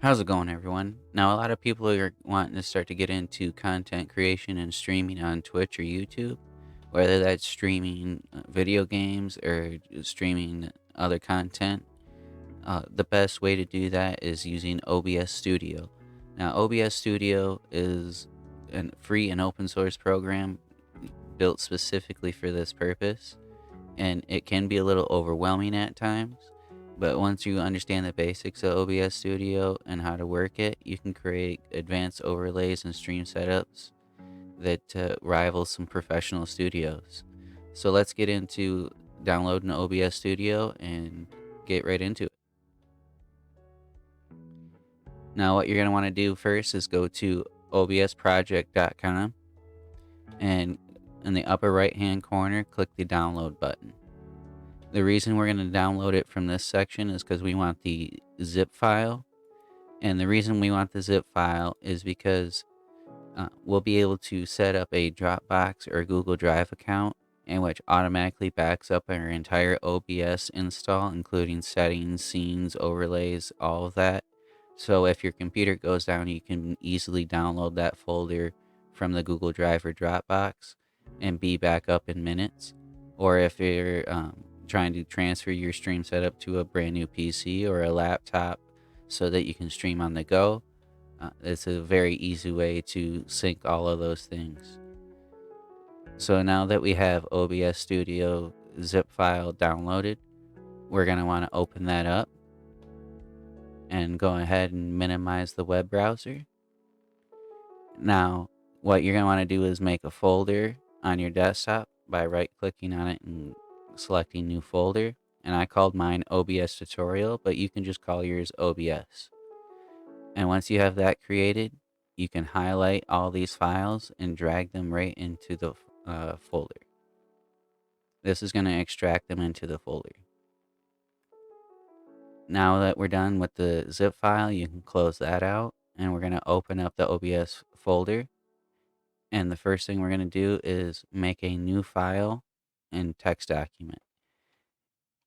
How's it going, everyone? Now, a lot of people are wanting to start to get into content creation and streaming on Twitch or YouTube, whether that's streaming video games or streaming other content. The best way to do that is using OBS Studio. Now, OBS Studio is a free and open source program built specifically for this purpose, and it can be a little overwhelming at times. But once you understand the basics of OBS Studio and how to work it, you can create advanced overlays and stream setups that rival some professional studios. So let's get into downloading OBS Studio and get right into it. Now, what you're going to want to do first is go to obsproject.com, and in the upper right hand corner, click the download button. The reason we're going to download it from this section is because we want the zip file. And the reason we want the zip file is because we'll be able to set up a Dropbox or Google Drive account, in which automatically backs up our entire OBS install, including settings, scenes, overlays, all of that. So if your computer goes down, you can easily download that folder from the Google Drive or Dropbox and be back up in minutes. Or if you're trying to transfer your stream setup to a brand new PC or a laptop so that you can stream on the go, it's a very easy way to sync all of those things. So now that we have OBS Studio zip file downloaded, we're going to want to open that up and go ahead and minimize the web browser. Now, what you're going to want to do is make a folder on your desktop by right-clicking on it and selecting New Folder. And I called mine OBS Tutorial, but you can just call yours OBS. And once you have that created, you can highlight all these files and drag them right into the folder. This is going to extract them into the folder. Now that we're done with the zip file, you can close that out, and we're going to open up the OBS folder. And the first thing we're going to do is make a new file and text document.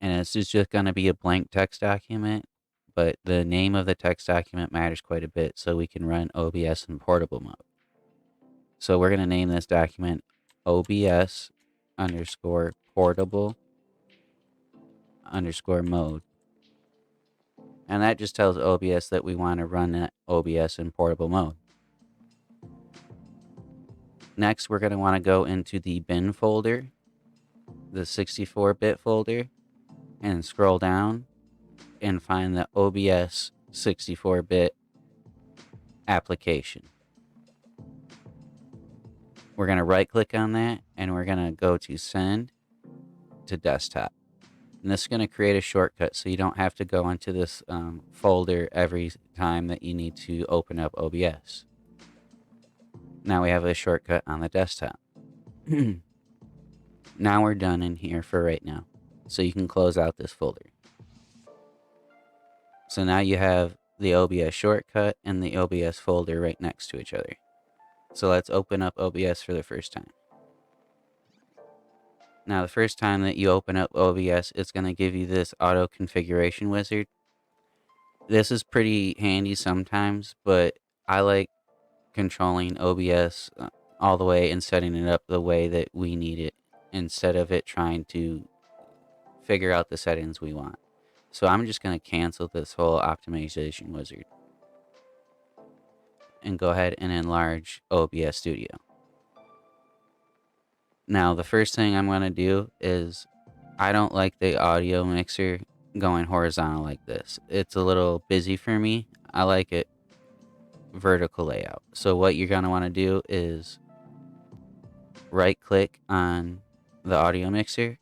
And it's just going to be a blank text document, but the name of the text document matters quite a bit, so we can run OBS in portable mode. So we're going to name this document OBS underscore portable underscore mode. And that just tells OBS that we want to run that OBS in portable mode. Next, we're going to want to go into the bin folder, the 64-bit folder, and scroll down and find the OBS 64-bit application. We're going to right-click on that, and we're going to go to Send to Desktop. And this is going to create a shortcut so you don't have to go into this folder every time that you need to open up OBS. Now we have a shortcut on the desktop. Now we're done in here for right now. So you can close out this folder. So now you have the OBS shortcut and the OBS folder right next to each other. So let's open up OBS for the first time. Now, the first time that you open up OBS, it's going to give you this auto configuration wizard. This is pretty handy sometimes, but I like controlling OBS all the way and setting it up the way that we need it, instead of it trying to figure out the settings we want. So I'm just going to cancel this whole optimization wizard and go ahead and enlarge OBS Studio. Now, the first thing I'm going to do is, I don't like the audio mixer going horizontal like this. It's a little busy for me. I like it vertical layout. So what you're going to want to do is right click on the audio mixer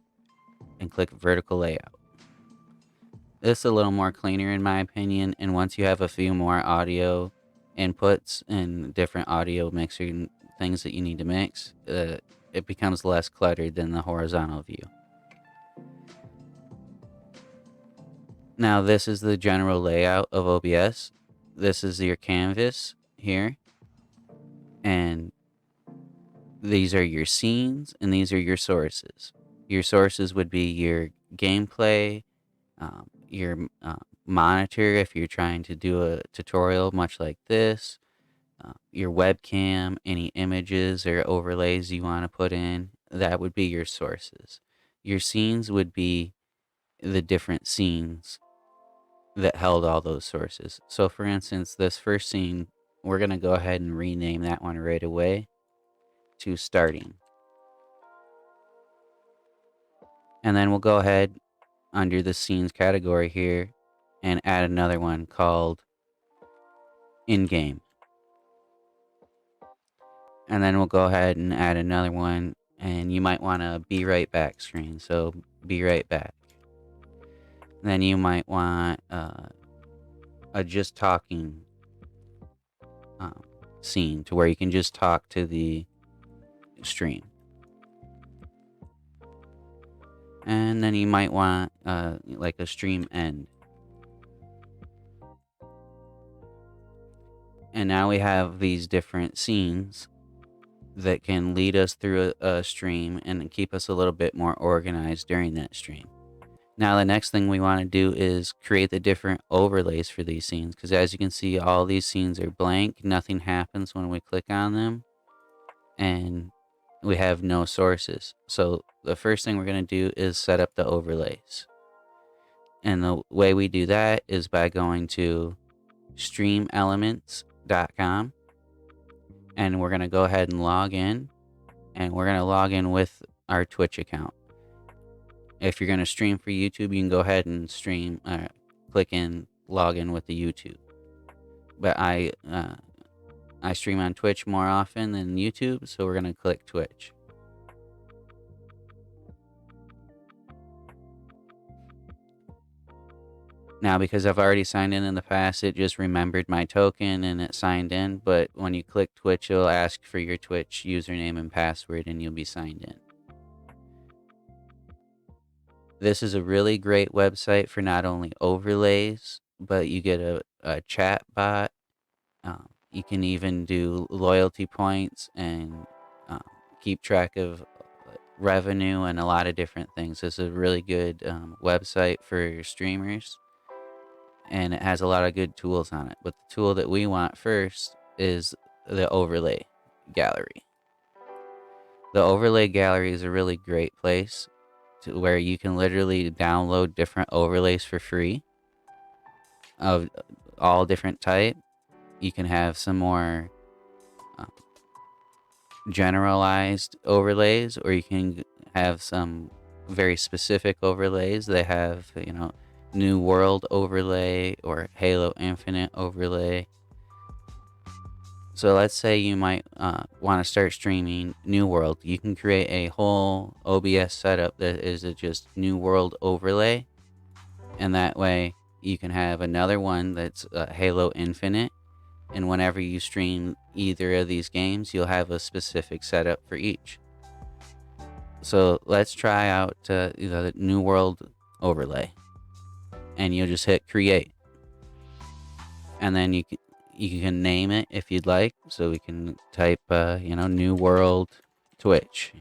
and click vertical layout. This is a little more cleaner in my opinion, and once you have a few more audio inputs and different audio mixing things that you need to mix, it becomes less cluttered than the horizontal view. Now this is the general layout of OBS. This is your canvas here, and these are your scenes, and these are your sources. Your sources would be your gameplay, your monitor if you're trying to do a tutorial much like this, your webcam, any images or overlays you want to put in, that would be your sources. Your scenes would be the different scenes that held all those sources. So for instance, this first scene, we're going to go ahead and rename that one right away to starting. And then we'll go ahead under the scenes category here and add another one called in-game. And then we'll go ahead and add another one, and you might want a be right back screen. So be right back. Then you might want a just talking scene to where you can just talk to the stream. And then you might want like a stream end. And now we have these different scenes that can lead us through a stream and keep us a little bit more organized during that stream. Now the next thing we want to do is create the different overlays for these scenes, because as you can see, all these scenes are blank. Nothing happens when we click on them, and we have no sources. So the first thing we're going to do is set up the overlays. And the way we do that is by going to streamelements.com, and we're going to go ahead and log in, and we're going to log in with our Twitch account. If you're going to stream for YouTube, you can go ahead and stream, click in, log in with the YouTube. But I stream on Twitch more often than YouTube, so we're going to click Twitch. Now, because I've already signed in the past, it just remembered my token and it signed in. But when you click Twitch, it'll ask for your Twitch username and password, and you'll be signed in. This is a really great website for not only overlays, but you get a chat bot. You can even do loyalty points and keep track of revenue and a lot of different things. This is a really good website for streamers, and it has a lot of good tools on it. But the tool that we want first is the overlay gallery. The overlay gallery is a really great place to where you can literally download different overlays for free of all different type. You can have some more generalized overlays, or you can have some very specific overlays. They have, New World overlay or Halo Infinite overlay. So let's say you might want to start streaming New World. You can create a whole OBS setup that is just New World overlay. And that way you can have another one that's Halo Infinite. And whenever you stream either of these games, you'll have a specific setup for each. So let's try out the New World overlay. And you'll just hit create. And then you can name it if you'd like. So we can type, New World Twitch.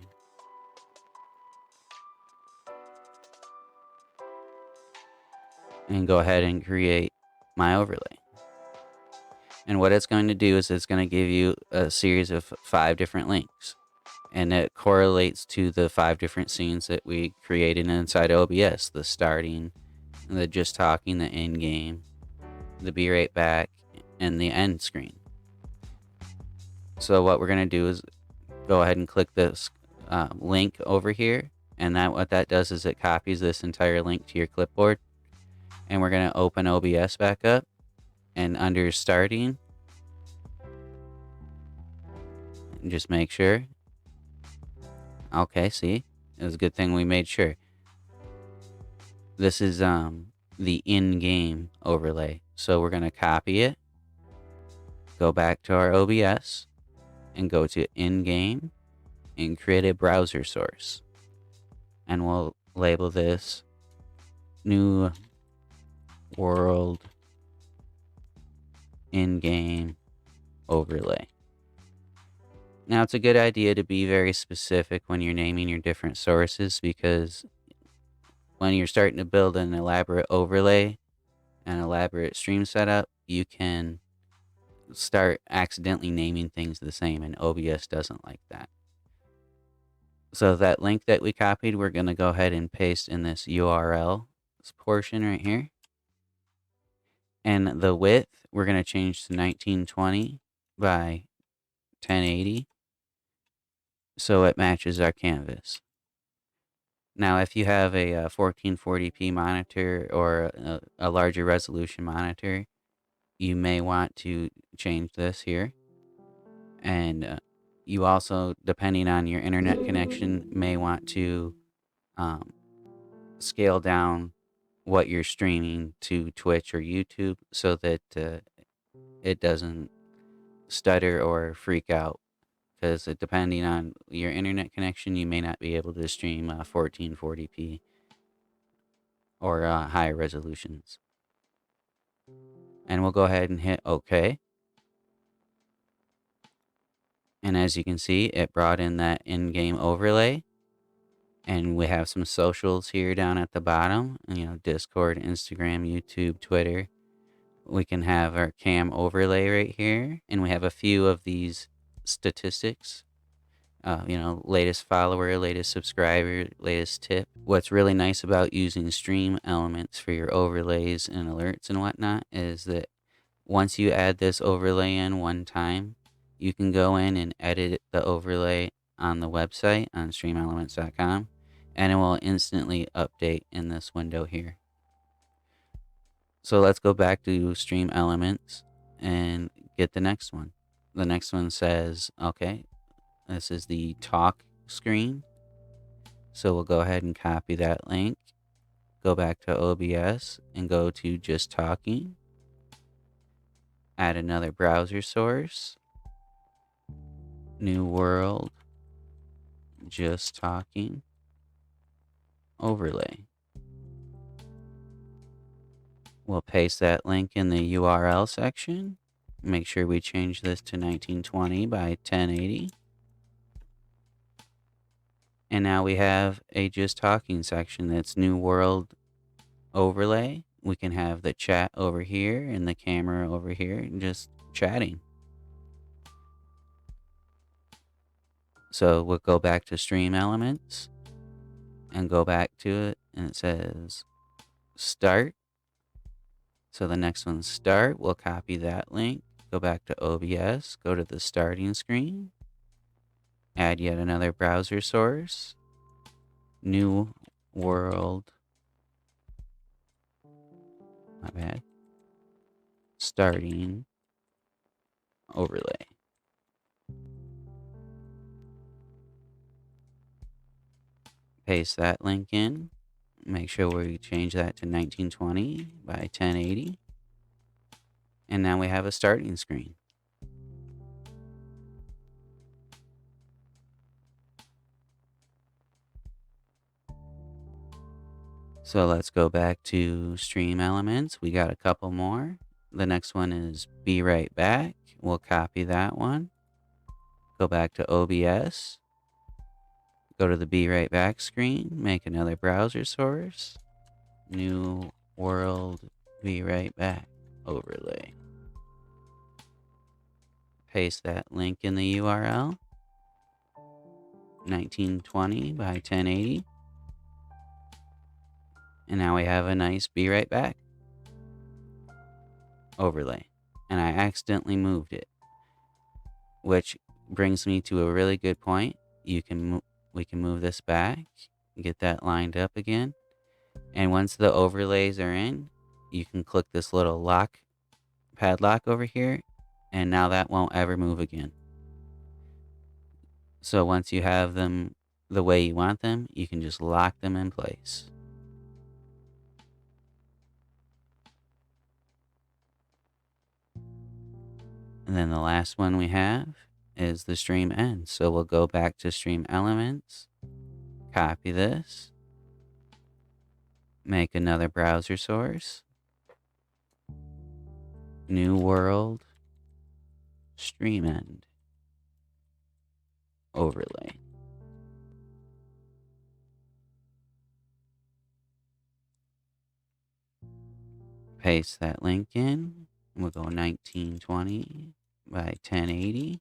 And go ahead and create my overlay. And what it's going to do is it's going to give you a series of 5 different links. And it correlates to the 5 different scenes that we created inside OBS. The starting, the just talking, the in-game, the be right back, and the end screen. So what we're going to do is go ahead and click this link over here. And what that does is it copies this entire link to your clipboard. And we're going to open OBS back up. And under starting, just make sure. Okay, see? It was a good thing we made sure. This is the in-game overlay. So we're going to copy it, go back to our OBS, and go to in-game, and create a browser source. And we'll label this New World in-game overlay. Now, it's a good idea to be very specific when you're naming your different sources, because when you're starting to build an elaborate overlay, an elaborate stream setup, you can start accidentally naming things the same, and OBS doesn't like that. So that link that we copied, we're going to go ahead and paste in this URL portion right here. And the width, we're going to change to 1920 by 1080 so it matches our canvas. Now, if you have a 1440p monitor or a larger resolution monitor, you may want to change this here. And you also, depending on your internet connection, may want to scale down what you're streaming to Twitch or YouTube so that it doesn't stutter or freak out. Because depending on your internet connection, you may not be able to stream 1440p or higher resolutions. And we'll go ahead and hit OK. And as you can see, it brought in that in-game overlay. And we have some socials here down at the bottom, Discord, Instagram, YouTube, Twitter. We can have our cam overlay right here. And we have a few of these statistics. Latest follower, latest subscriber, latest tip. What's really nice about using stream elements for your overlays and alerts and whatnot is that once you add this overlay in one time, you can go in and edit the overlay on the website on streamelements.com, and it will instantly update in this window here. So let's go back to Stream Elements and get the next one. The next one says, okay, this is the talk screen. So we'll go ahead and copy that link, go back to OBS and go to just talking, add another browser source, new world, just talking, overlay. We'll paste that link in the URL section. Make sure we change this to 1920 by 1080. And now we have a just talking section that's new world overlay. We can have the chat over here and the camera over here and just chatting. So we'll go back to Stream Elements and go back to it, and it says Start. So the next one's Start. We'll copy that link, go back to OBS, go to the starting screen, add yet another browser source, new world, my bad, starting overlay. Paste that link in. Make sure we change that to 1920 by 1080. And now we have a starting screen. So let's go back to Stream Elements. We got a couple more. The next one is Be Right Back. We'll copy that one. Go back to OBS. Go to the Be Right Back screen. Make another browser source. New world, Be Right Back overlay. Paste that link in the URL. 1920 by 1080. And now we have a nice Be Right Back overlay. And I accidentally moved it, which brings me to a really good point. We can move this back, get that lined up again. And once the overlays are in, you can click this little padlock over here, and now that won't ever move again. So once you have them the way you want them, you can just lock them in place. And then the last one we have is the stream end. So we'll go back to Stream Elements, copy this, make another browser source, new world, stream end, overlay. paste that link in. We'll go 1920 by 1080.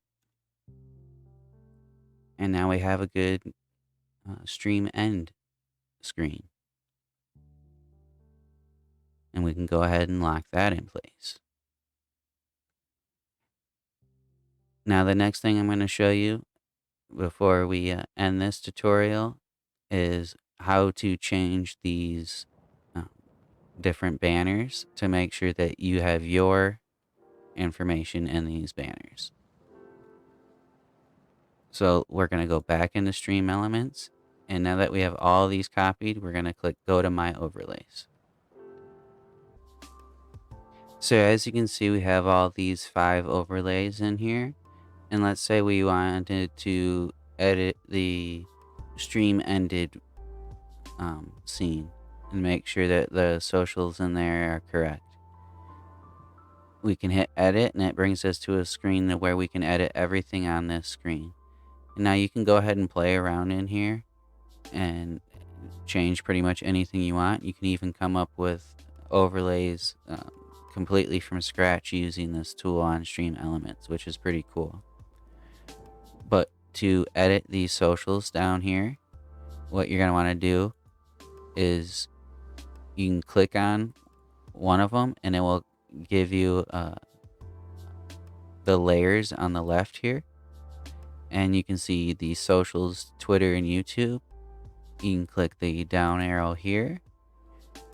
And now we have a good stream end screen. And we can go ahead and lock that in place. Now the next thing I'm going to show you before we end this tutorial is how to change these different banners to make sure that you have your information in these banners. So we're going to go back into Stream Elements, and now that we have all these copied, we're going to click Go to My Overlays. So as you can see, we have all these 5 overlays in here, and let's say we wanted to edit the stream ended scene and make sure that the socials in there are correct. We can hit edit, and it brings us to a screen where we can edit everything on this screen. And now you can go ahead and play around in here and change pretty much anything you want. You can even come up with overlays completely from scratch using this tool on Stream Elements, which is pretty cool. But to edit these socials down here, what you're going to want to do is you can click on one of them and it will give you the layers on the left here. And you can see the socials, Twitter and YouTube. You can click the down arrow here.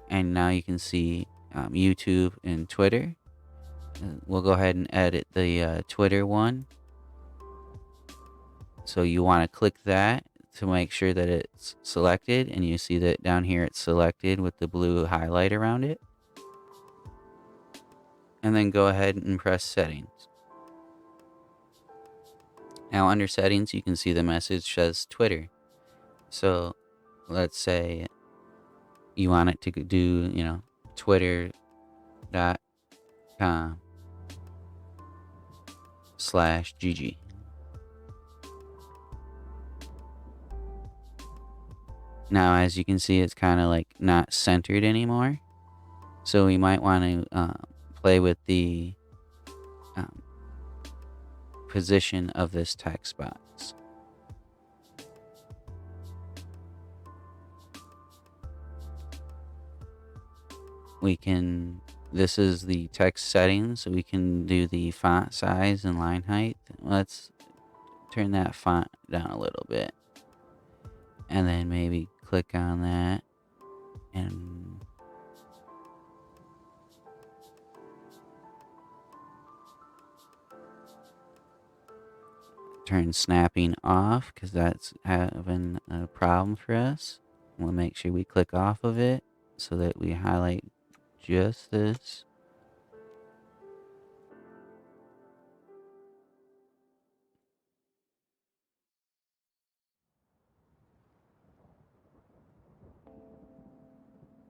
And now you can see YouTube and Twitter. We'll go ahead and edit the Twitter one. So you want to click that to make sure that it's selected. And you see that down here it's selected with the blue highlight around it. And then go ahead and press Settings. Now under Settings, you can see the message says Twitter. So let's say you want it to do, twitter.com/GG. Now, as you can see, it's kind of like not centered anymore. So we might want to play with the position of this text box. This is the text settings, so we can do the font size and line height. Let's turn that font down a little bit. And then maybe click on that and turn snapping off because that's having a problem for us. We'll make sure we click off of it so that we highlight just this.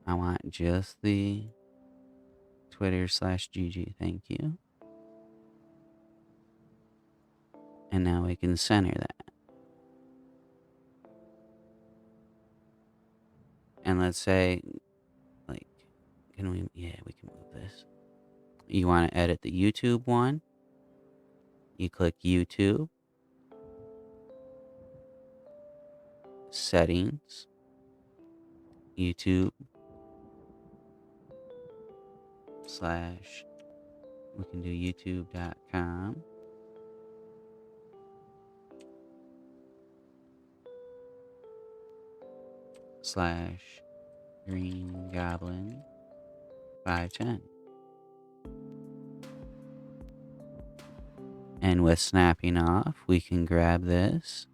I want just the Twitter/GG, thank you. And now we can center that. And let's say, we can move this. You want to edit the YouTube one. You click YouTube. Settings. YouTube. We can do youtube.com. /Green Goblin 510. And with snapping off, we can grab this.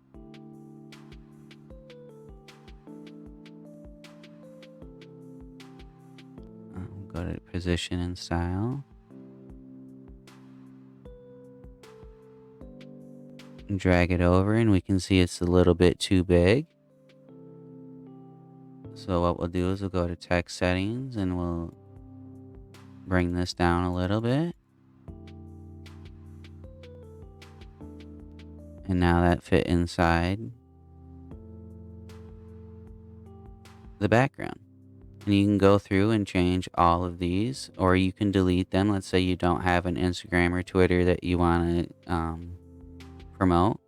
Go to position and style. And drag it over, and we can see it's a little bit too big. So what we'll do is we'll go to text settings and we'll bring this down a little bit. And now that fit inside the background. And you can go through and change all of these, or you can delete them. Let's say you don't have an Instagram or Twitter that you want to promote.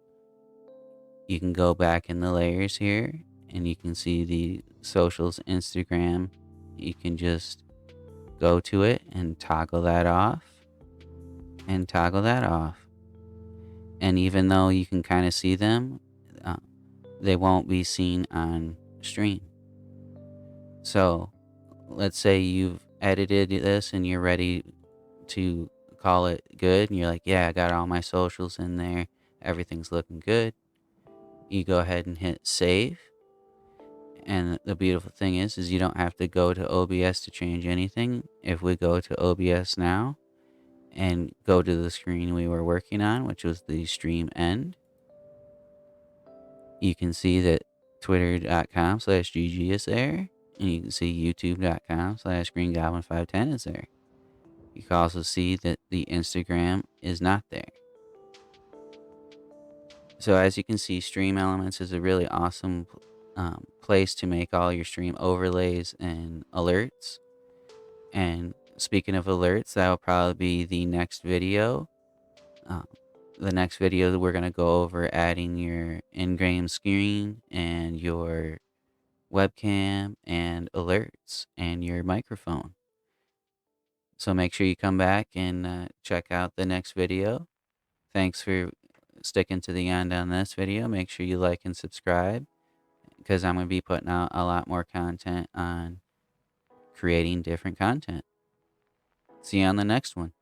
You can go back in the layers here and you can see the socials, Instagram. You can just go to it and toggle that off and toggle that off. And even though you can kind of see them, uh, they won't be seen on stream. So let's say you've edited this and you're ready to call it good, and you're like, yeah, I got all my socials in there, everything's looking good. You go ahead and hit save. And the beautiful thing is you don't have to go to OBS to change anything. If we go to OBS now and go to the screen we were working on, which was the stream end, you can see that twitter.com/GG is there. And you can see youtube.com/greengoblin510 is there. You can also see that the Instagram is not there. So as you can see, Stream Elements is a really awesome place to make all your stream overlays and alerts. And speaking of alerts, that will probably be the next video. The next video, we're going to go over adding your in-game screen and your webcam and alerts and your microphone. So make sure you come back and check out the next video. Thanks for sticking to the end on this video. Make sure you like and subscribe, because I'm going to be putting out a lot more content on creating different content. See you on the next one.